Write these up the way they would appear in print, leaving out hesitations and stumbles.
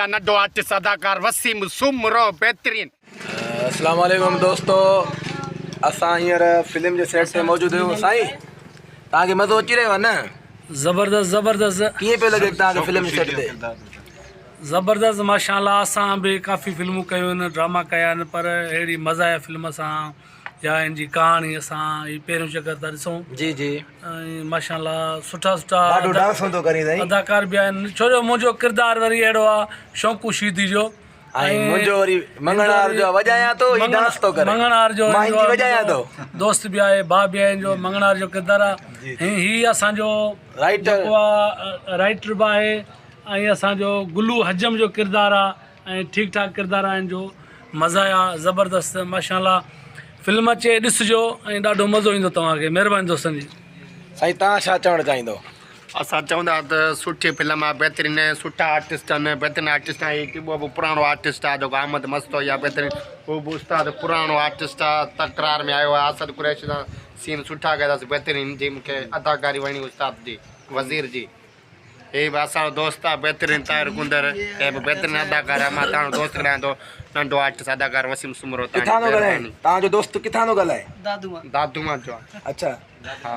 माया नडो artist अदाकार वसीम सुमरो बेहतरीन। अस्सलाम वालेकुम दोस्तों, असां हींअर फिल्म जे सेट ते मौजूदु आहियूं। साईं तव्हांखे मज़ो अची रहियो आहे न? ज़बरदस्त ज़बरदस्त कीअं पियो लॻे तव्हांखे फिल्म जे सेट ते? ज़बरदस्त माशाल्लाह। असां बि काफ़ी फिल्मूं कयूं आहिनि, ड्रामा कया आहिनि, पर अहिड़ी मज़ा आहे फिल्म सां या हिन जी कहाणी असां ही पहिरियों चकर था ॾिसूं। जी जी, ऐं माशाल्लाह सुठा सुठा ॾाढो डांस हूंदो करी साईं। अदाकार बि आहिनि, छो जो मुंहिंजो किरदारु वरी अहिड़ो आहे शौंकू शीदी जो, ऐं मुंहिंजो वरी मंगणार जो वॼायां थो ही डांस थो करे। मंगणार जो मां हिंदी वॼायां थो। दोस्त बि आहे, भाउ बि आहे जो मंगणार जो किरदारु आहे। ही असांजो राइटर राइटर बि आहे ऐं असांजो गुलू हजम जो किरदारु आहे ऐं ठीकु ठाक किरदारु आहिनि जो मज़ा आहे ज़बरदस्त माशाल्लाह। फिल्म अचे ॾिसिजो ऐं ॾाढो मज़ो ईंदो तव्हांखे। महिरबानी दोस्तनि जी। साईं तव्हां छा चवणु चाहींदो? असां चवंदा त सुठी फिल्म आहे, बहितरीन सुठा आर्टिस्ट आहिनि, बहितरीन आर्टिस्ट आहे। उहो बि पुराणो आर्टिस्ट आहे जेको अहमद मस्तो या बहितरीन, उहो बि उस्ताद पुराणो आर्टिस्ट आहे, तकरार में आयो आहे। असद कुरैश सां सीन सुठा कयासीं, बहितरीन जी मूंखे अदाकारी वणी उस्ताद जी, वज़ीर जी। हे बि असांजो दोस्त आहे बहितरीन ताहिर कुंदर, हे बि बहितरीन अदाकार आहे। मां तव्हांजो दोस्त ॻाल्हायां थो, नंढो आर्टिस्ट अदाकार वसीम सुमरो। किथां थो ॻाल्हाए? तव्हांजो दोस्त किथां थो ॻाल्हाए? दादूमा जो आहे। अच्छा, हा,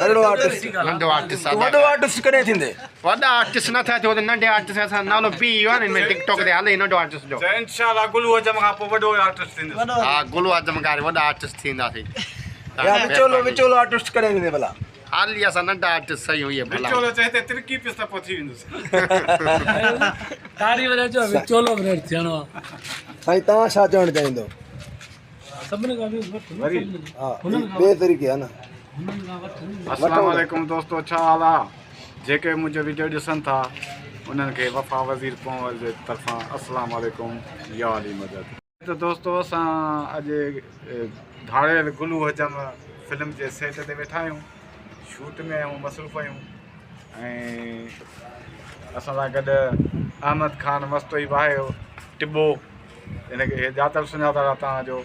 नंढो आर्टिस्ट। नंढो आर्टिस्ट वॾो आर्टिस्ट कॾहिं थींदे? वॾा आर्टिस्ट न थिया थियो त नंढे आर्टिस्ट असां नालो पी वियो आहे न हिन में टिकटॉक ते हले नंढो आर्टिस्ट जो। इंशाल्लाह गुलू हजम खां पोइ वॾो आर्टिस्ट थींदो। हा, गुलू आजम कार वॾा आर्टिस्ट थींदासीं। या विचोलो आर्टिस्ट कॾहिं थींदे भला? हाली असां नंढा आर्टिस्ट सही इहे भला। विचोलो चए ते तिरकी पिस त पहुची वेंदुसि। तारी वञे जो विचोलो बि रेट थियणो आहे। साईं तव्हां छा चवणु चाहींदो? सभिनी खां हा, ॿिए तरीक़े आहे न। अस्सलाम वालेकुम दोस्तों, छा हाल आहे? जेके मुंहिंजो वीडियो ॾिसनि था उन्हनि खे वफ़ा वज़ीर पंवल जे तरफ़ां अस्सलाम वालेकुम या अली मदद। त दोस्तों असां अॼु धाड़ेल गुलू हजम फिल्म जे सेट ते वेठा आहियूं, शूट में आहियूं, मसरूफ़ आहियूं। ऐं असां सां गॾु अहमद ख़ान मस्तोई बि आहे, टिबो, हिनखे ॼातल सुञातल आहे तव्हांजो।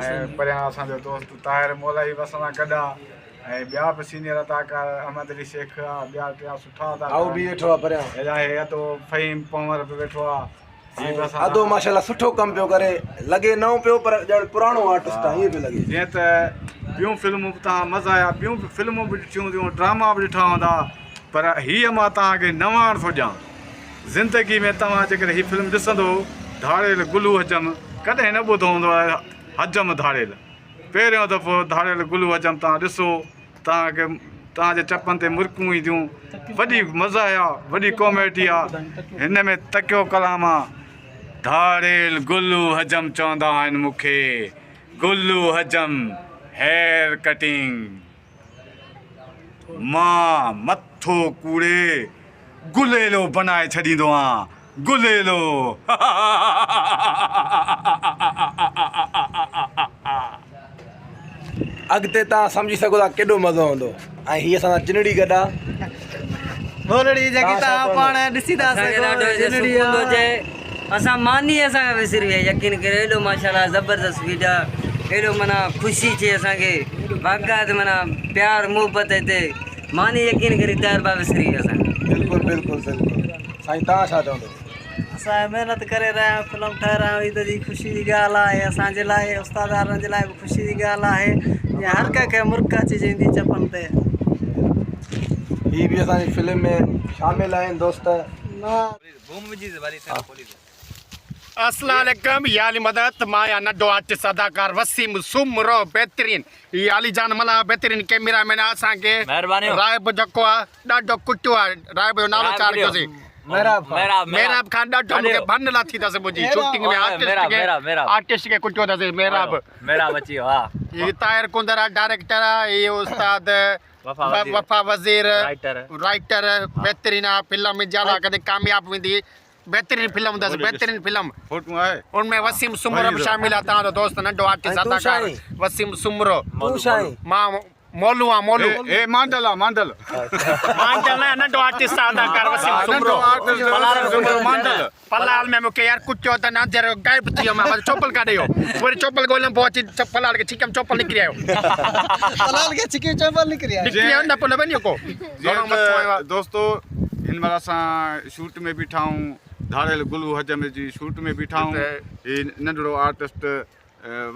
ऐं परियां असांजो दोस्त ताहिर मोलाई बि असां सां गॾु आहे, ऐं ॿिया बि सीनियर अदाकार अहमद अली शेख आहे, ॿिया ॿिया सुठा अदाकार बि वेठो आहे परियां। हे अदो फ़हीम पंवर बि वेठो आहे। अदो माशाल्लाह सुठो कमु पियो करे, लॻे नओं पियो पर ॼण पुराणो आर्टिस्ट आहे ईअं पियो लॻे। जीअं त ॿियूं फिल्मूं बि तव्हां मज़ा आया, ॿियूं बि फिल्मूं बि ॾिठियूं हूंदियूं, ड्रामा बि ॾिठा हूंदा, पर हीअ मां तव्हांखे नवाण थो ॾियां। ज़िंदगी में तव्हां जेकॾहिं हीअ फिल्म ॾिसंदो धाड़ेल गुलू हजम, कॾहिं न ॿुधो हूंदो आहे हजम धाड़ेल। पहिरियों दफ़ो धाड़ेल गुलू हजम तव्हां ॾिसो, तव्हांजे चपनि ते मुर्कूं ईंदियूं। वॾी मज़ा आहे, वॾी कॉमेडी आहे, हिन में तकियो कलाम आहे। धाड़ेल गुलू हजम चवंदा आहिनि मूंखे, गुलू हजम हेयर कटिंग, मां मथो कूड़े गुलेलो बनाए छॾींदो आहियां, गुलेलो। अॻिते तव्हां सम्झी सघो था केॾो मज़ो हूंदो। ऐं हीअ असां चिनड़ी गॾु आहे, बोलड़ी जेकी तव्हां पाण ॾिसी था सघो। असां मानी असांखे विसरी विया, यकीन कयो। एॾो माशाल्लाह ज़बरदस्त वीडियो, एॾो माना ख़ुशी थिए असांखे, बाक़ायदा माना प्यार मुहबत हिते मानी, यकीन करी तयार बा विसरी विया असां। बिल्कुलु बिल्कुलु बिल्कुलु। साईं तव्हां छा चवंदो? असां महिनत करे रहिया आहियूं, फिल्म ठाहे रहिया आहियूं, हीअ त ख़ुशी जी ॻाल्हि आहे असांजे लाइ, उस्तादारनि जे लाइ बि ख़ुशी जी ॻाल्हि आहे। या हर कंहिंखे मुर्क अची वेंदी चपनि ते। हीअ बि असांजी फिल्म में शामिलु आहिनि दोस्त। अस्सलाम वालेकुम या अली मदद माया नंढो आर्टिस्ट अदाकार वसीम सुमरो बेहतरीन। ये अली जान मला बेहतरीन कैमरामैन असांखे रायब जेको आहे ॾाढो कुटियो आहे। रायब जो नालो छा रखियोसीं? मेहराब खान। ॾाढो मूंखे भन लाथी अथसि मुंहिंजी शूटिंग में, आर्टिस्ट खे कुटियो अथसि मेहराब अची वियो। ये ताहिर कुंदर आहे डायरेक्टर आहे, ये उस्ताद वफ़ा वज़ीर राइटर बेहतरीन आहे। फिल्म इंशाल्लाह कॾहिं कामयाब वेंदी, बेहतरीन फिल्म अथसि, बेहतरीन फिल्म। उनमें वसीम सुमरो भी शामिल आहे, तव्हांजो दोस्त नंढो आर्टिस्ट अदाकार वसीम सुमरो। मां मोलू आहे, मोलू ए मांडल आहे, मांडल मांडल न नंढो आर्टिस्ट अदाकार वसीम सुमरो। मांडल पलाल में मूंखे यार कुटियो त नज़र गायब थी वियो, मां चोपल काढे वियो, वरी चोपल ॻोल्हियमि, पोइ अची पलाल खे छिकम चोपल निकिरी आयो। पलाल खे छिकी चोपल निकिरी आयो न पोइ न वञो को। दोस्तों हिन महिल असां शूट में बीठा आहियूं, धाड़ेल गुलू हजम जी शूट में बीठा हूँ। ही नंढड़ो आर्टिस्ट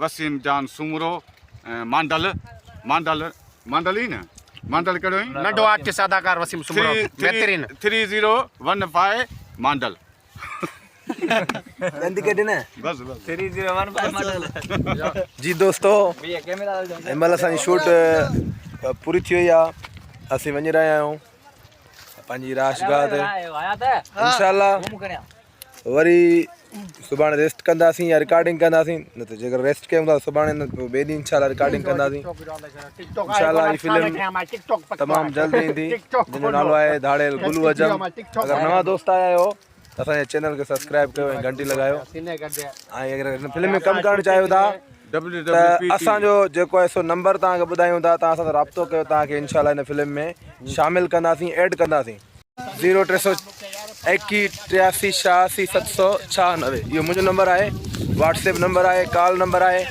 वसीम जान सुमरो मांडल मांडल मांडल ही न मांडल कहिड़ो ई नंढो आर्टिस्ट अदाकार वसीम सुमरो बहितरीन 3015 मांडल। जल्दी कटे ना बस बस 3015 मॉडल। जी दोस्तों हिनमहिल असांजी शूट पूरी थी वई आहे। असीं वञी रहिया आहियूं पंहिंजी राशगाह ते। इंशाअल्लाह वरी सुभाणे रेस्ट कंदासीं या रिकॉर्डिंग कंदासीं, न त जेकर रेस्ट कयूं था सुभाणे न पोइ ॿिए ॾींहुं इंशाअल्लाह रिकॉर्डिंग कंदासीं। इंशाअल्लाह ही फिल्म तमामु जल्द ईंदी जंहिंजो नालो आहे धाड़ेल गुलू हजम। अगरि नवां दोस्त आया आहियो त असांजे चैनल खे सब्सक्राइब कयो ऐं घंटी लॻायो। ऐं अगरि हिन फिल्म में कमु करणु चाहियो था त असांजो जेको आहे सो नंबर तव्हांखे ॿुधायूं था, तव्हां सां राब्तो कयो, तव्हांखे इंशाअल्लाह हिन फिल्म में शामिलु कंदासीं, ऐड कंदासीं। 0321 83 86 796 इहो मुंहिंजो नंबर आहे, व्हाट्सएप नंबर आहे, कॉल नंबर आहे।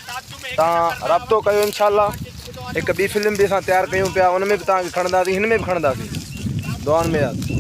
तव्हां राब्तो कयो इंशाअल्लाह। हिकु ॿी फिल्म बि असां तयारु कयूं पिया, उन में बि तव्हांखे खणंदासीं, हिन में बि खणंदासीं। दुआनि में यादि।